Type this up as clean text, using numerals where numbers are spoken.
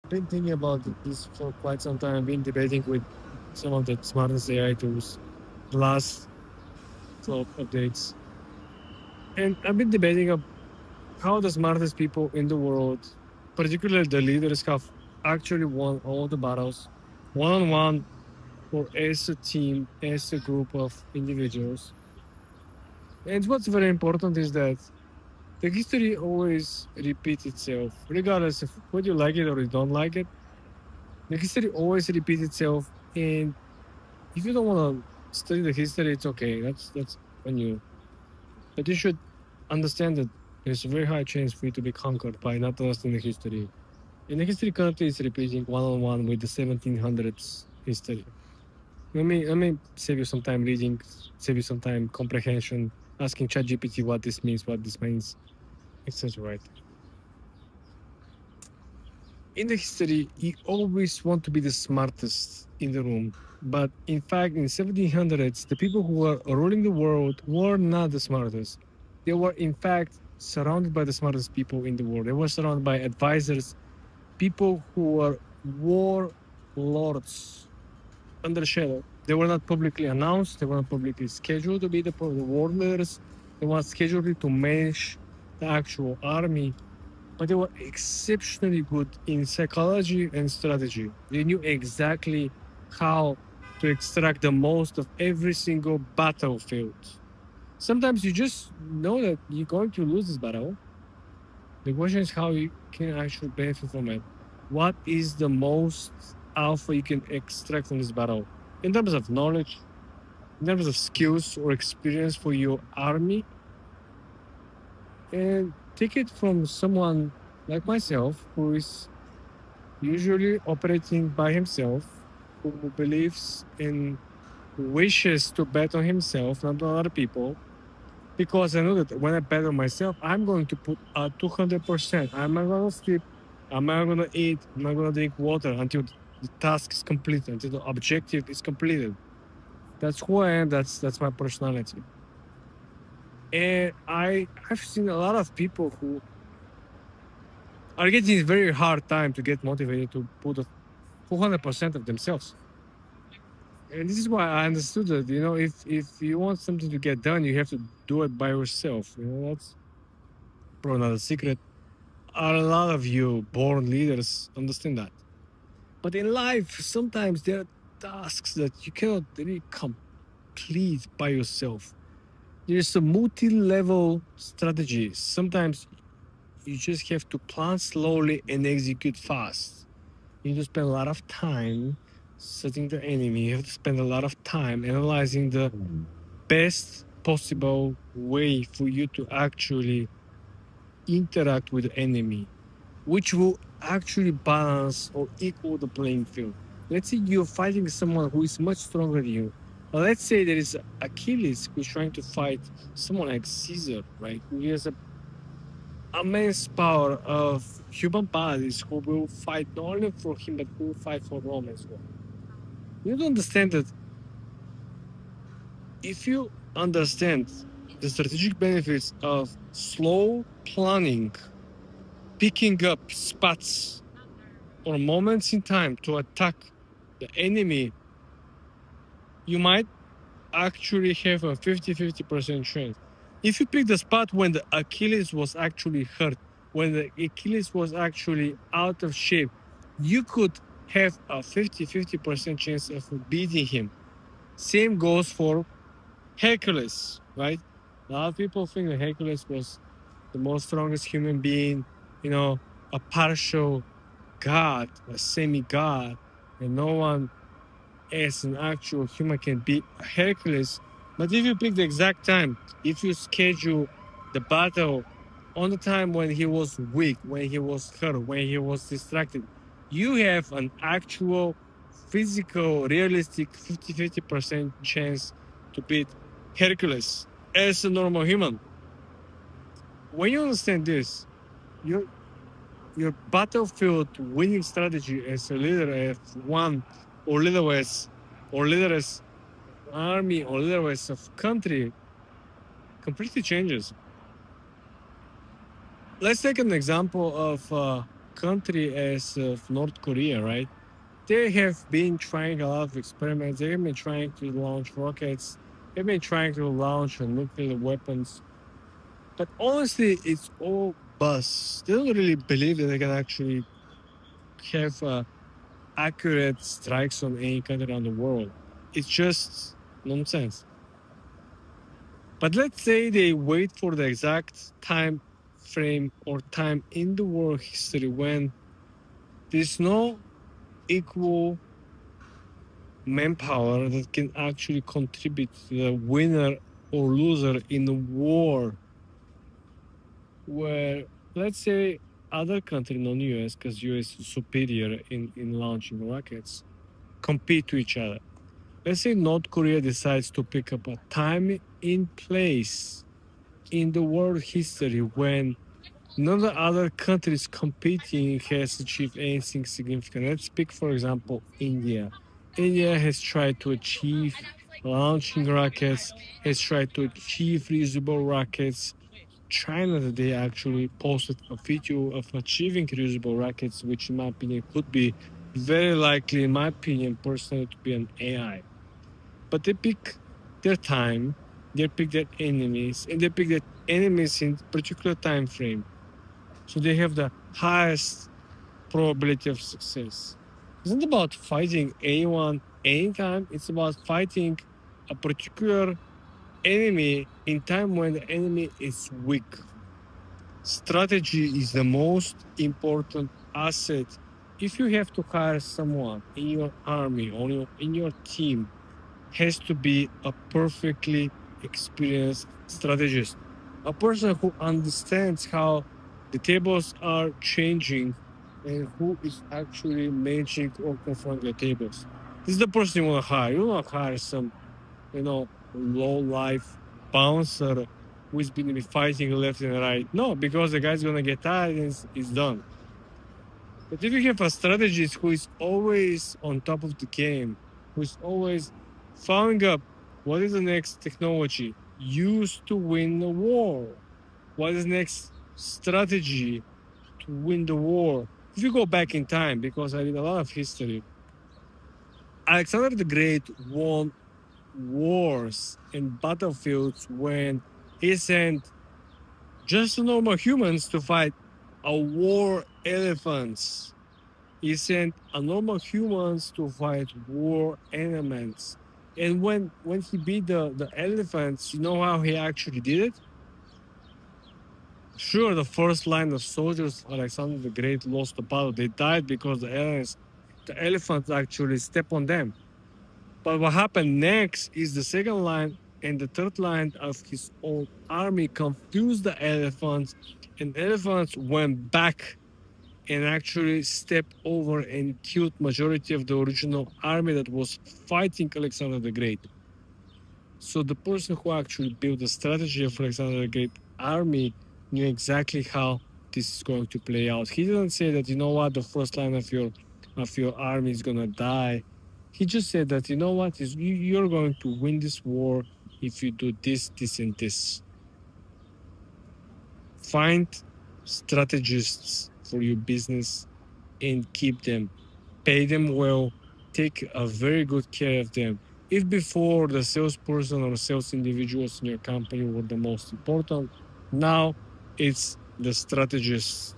Been thinking about this for quite some time. I've been debating with some of the smartest AI tools, the last 12 updates. And I've been debating how the smartest people in the world, particularly the leaders, have actually won all the battles one on one or as a team, as a group of individuals. And what's very important is that the history always repeats itself, regardless of whether you like it or you don't like it. The history always repeats itself, and if you don't want to study the history, it's okay. That's on you. But you should understand that there's a very high chance for you to be conquered by not understanding the history. And the history currently is repeating one on one with the 1700s history. Let me save you some time reading, save you some time comprehension, asking ChatGPT what this means, etc. Right? In the history, you always want to be the smartest in the room. But in fact, in 1700s, the people who were ruling the world were not the smartest. They were, in fact, surrounded by the smartest people in the world. They were surrounded by advisors, people who were war lords under the shadow. They were not publicly announced. They were not publicly scheduled to be the war leaders. They were scheduled to manage the actual army, but they were exceptionally good in psychology and strategy. They knew exactly how to extract the most of every single battlefield. Sometimes you just know that you're going to lose this battle. The question is how you can actually benefit from it. What is the most alpha you can extract from this battle? In terms of knowledge, in terms of skills or experience for your army, and take it from someone like myself who is usually operating by himself, who believes in wishes to bet on himself, not on other people. Because I know that when I bet on myself, I'm going to put 200%. I'm not going to sleep. I'm not going to eat. I'm not going to drink water until the task is completed, until the objective is completed. That's who I am. That's my personality. And I've seen a lot of people who are getting a very hard time to get motivated to put a 400% of themselves. And this is why I understood that, if you want something to get done, you have to do it by yourself. That's probably not a secret. A lot of you born leaders understand that. But in life, sometimes there are tasks that you cannot really complete by yourself. There's a multi-level strategy. Sometimes you just have to plan slowly and execute fast. You need to spend a lot of time setting the enemy. You have to spend a lot of time analyzing the best possible way for you to actually interact with the enemy, which will actually balance or equal the playing field. Let's say you're fighting someone who is much stronger than you. Let's say there is Achilles who's trying to fight someone like Caesar, right? Who has a immense power of human bodies who will fight not only for him but who will fight for Rome as well. You need to understand that if you understand the strategic benefits of slow planning, picking up spots or moments in time to attack the enemy, you might actually have a 50-50% chance. If you pick the spot when the Achilles was actually hurt, when the Achilles was actually out of shape, you could have a 50-50% chance of beating him. Same goes for Hercules, right? A lot of people think that Hercules was the most strongest human being, a partial god, a semi-god, and no one as an actual human can beat Hercules. But if you pick the exact time, if you schedule the battle on the time when he was weak, when he was hurt, when he was distracted, you have an actual physical, realistic 50-50% chance to beat Hercules as a normal human. When you understand this, your your battlefield winning strategy as a leader of one or leaderless or leaderless army or leaderless of country completely changes. Let's take an example of country as North Korea, right? They have been trying a lot of experiments. They have been trying to launch rockets. They've been trying to launch nuclear weapons. But honestly, it's all buzz. They don't really believe that they can actually have accurate strikes on any country around the world. It's just nonsense. But let's say they wait for the exact time frame or time in the world history when there's no equal manpower that can actually contribute to the winner or loser in a war where, let's say, other country, non-US, because US is superior in launching rockets, compete to each other. Let's say North Korea decides to pick up a time in place in the world history when none of the other countries competing has achieved anything significant. Let's pick, for example, India. India has tried to achieve launching rockets, has tried to achieve reusable rockets. China today actually posted a video of achieving reusable rockets, which in my opinion could be very likely, in my opinion, personally, to be an AI. But they pick their time, they pick their enemies, and they pick their enemies in particular time frame. So they have the highest probability of success. It's not about fighting anyone anytime, it's about fighting a particular enemy in time when the enemy is weak. Strategy is the most important asset. If you have to hire someone in your army or in your team, has to be a perfectly experienced strategist, a person who understands how the tables are changing and who is actually managing or confronting the tables. This is the person you want to hire. You don't want to hire some, low life bouncer who's been fighting left and right. No, because the guy's gonna get tired and it's done. But if you have a strategist who is always on top of the game, who's always following up what is the next technology used to win the war, what is the next strategy to win the war. If you go back in time, because I did a lot of history, Alexander the Great won wars and battlefields when he sent just normal humans to fight a war elephants. He sent a normal humans to fight war elements. And when he beat the elephants, you know how he actually did it? Sure, the first line of soldiers, Alexander the Great, lost the battle. They died because the elephants actually stepped on them. But what happened next is the second line and the third line of his own army confused the elephants, and elephants went back and actually stepped over and killed majority of the original army that was fighting Alexander the Great. So the person who actually built the strategy of Alexander the Great army knew exactly how this is going to play out. He didn't say that, you know what, the first line of your army is gonna die. He just said that, you know what, you're going to win this war if you do this, this, and this. Find strategists for your business and keep them. Pay them well. Take a very good care of them. If before the salesperson or sales individuals in your company were the most important, now it's the strategists